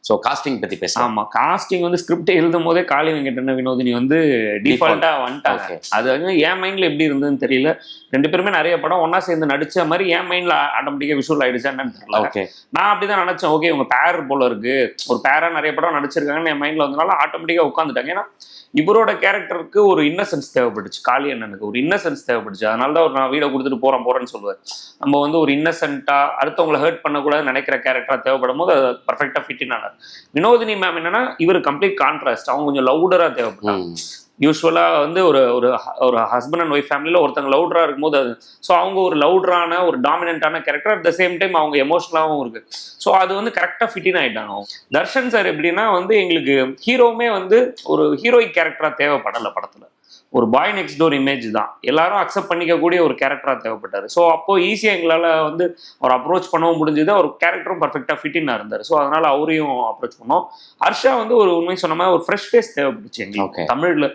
So costing பத்தி பேசலாம். ஆமா, காஸ்டிங் வந்து ஸ்கிரிப்ட் எழுதும் போதே காளி வெங்கடன வினோதினி வந்து டிஃபால்ட்டா வந்துட்டாங்க. அது வந்து என் மைண்ட்ல எப்படி இருந்ததுன்னு தெரியல. 2 பேருமே நிறைய படம் ஒன்னா சேர்ந்து நடிச்ச மாதிரி என் மைண்ட்ல ஆட்டோமேட்டிக்கா விஷுவல் ஆயிடுச்சா என்னன்னு தெரியல. நான் அப்படிதான் நினைச்சேன், ஓகே இவங்க பேர் போல இருக்கு, ஒரு பேரா நிறைய படம் நடிச்சிருக்காங்கன்னு என் மைண்ட்ல வந்தனால ஆட்டோமேட்டிக்கா உட்காந்துட்டாங்க. ஏன்னா இவரோட கேரக்டருக்கு ஒரு இன்னசென்ஸ் தேவைப்பட்டுச்சு, காளி அண்ணனுக்கு ஒரு இன்னசென்ஸ் தேவைப்பட்டுச்சு. அதனால தான் நான் வீடை கொடுத்துட்டு போறேன்னு சொல்லுவார். நம்ம வந்து ஒரு இன்னசென்ட்டா அடுத்தவங்களை ஹர்ட் பண்ணக்கூடாதுன்னு நினைக்கிற கேரக்டரா தேவைப்படும் போது அது பர்ஃபெக்டா ஃபிட் ஆனார். வினோதினி மேம் என்னன்னா இவர் கம்ப்ளீட் கான்ட்ராஸ்ட், அவங்க கொஞ்சம் லவுடரா தேவைப்பட்டாங்க. யூஸ்வலா வந்து ஒரு ஒரு ஹஸ்பண்ட் அண்ட் ஒய்ஃப் ஃபேமிலியில ஒருத்தங்க லவுடரா இருக்கும்போது அது ஸோ அவங்க ஒரு லவுடரான ஒரு டாமினன்டான character, at the same time அவங்க எமோஷனலாகவும் இருக்கு. ஸோ அது வந்து கரெக்டாக ஃபிட்டின் ஆயிட்டாங்க. தர்ஷன் சார் எப்படின்னா வந்து எங்களுக்கு ஹீரோவுமே வந்து ஒரு ஹீரோயிக் கேரக்டரா தேவைப்படலை படத்துல, ஒரு பாய் நெக்ஸ்ட் டோர் இமேஜ் தான், எல்லாரும் அக்செப்ட் பண்ணிக்கக்கூடிய ஒரு கேரக்டரா தேவைப்பட்டாரு. ஸோ அப்போ ஈஸியாக எங்களால் வந்து அவர் அப்ரோச் பண்ணவும் முடிஞ்சது, அவர் கேரக்டரும் பர்ஃபெக்டாக ஃபிட்டினா இருந்தார். ஸோ அதனால அவரையும் அப்ரோச் பண்ணோம். ஹர்ஷா வந்து ஒரு உண்மை சொன்ன மாதிரி ஒரு ஃப்ரெஷ் ஃபேஸ் தேவைப்பட்டுச்சு எங்களுக்கு. தமிழ்ல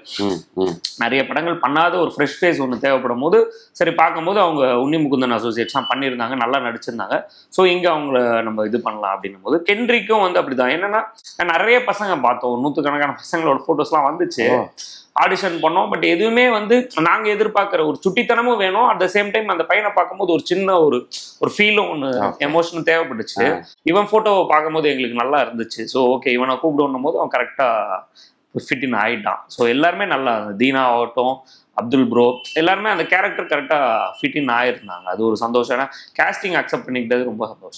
நிறைய படங்கள் பண்ணாத ஒரு ஃப்ரெஷ் ஃபேஸ் ஒன்று தேவைப்படும் போது சரி பார்க்கும்போது அவங்க உன்னி முகுந்தன் அசோசியேட்ஸ்லாம் பண்ணியிருந்தாங்க, நல்லா நடிச்சிருந்தாங்க. ஸோ இங்கே அவங்கள நம்ம இது பண்ணலாம் அப்படின்னும் போது கென்ட்ரிக்கும் வந்து அப்படிதான். என்னன்னா நிறைய பசங்க பார்த்தோம், 100கணக்கான பசங்களோட ஃபோட்டோஸ்லாம் வந்துச்சு, ஆடிஷன் பண்ணோம். பட் எதுவுமே வந்து நாங்கள் எதிர்பார்க்குற ஒரு சுட்டித்தனமும் வேணும், அட் த சேம் டைம் அந்த பையனை பார்க்கும்போது ஒரு சின்ன ஒரு ஃபீலும் ஒன்று எமோஷனும் தேவைப்பட்டுச்சு. இவன் ஃபோட்டோவை பார்க்கும்போது எங்களுக்கு நல்லா இருந்துச்சு. ஸோ ஓகே இவனை கூப்பிடணும் போது அவன் கரெக்டாக ஃபிட்டின் ஆகிட்டான். ஸோ எல்லாருமே நல்லா, தீனா ஆகட்டும், அப்துல் ப்ரோ, எல்லாருமே அந்த கேரக்டர் கரெக்டாக ஃபிட்டின் ஆகிருந்தாங்க. அது ஒரு சந்தோஷம். ஏன்னா கேஸ்டிங் அக்செப்ட் பண்ணிக்கிட்டது ரொம்ப சந்தோஷம்.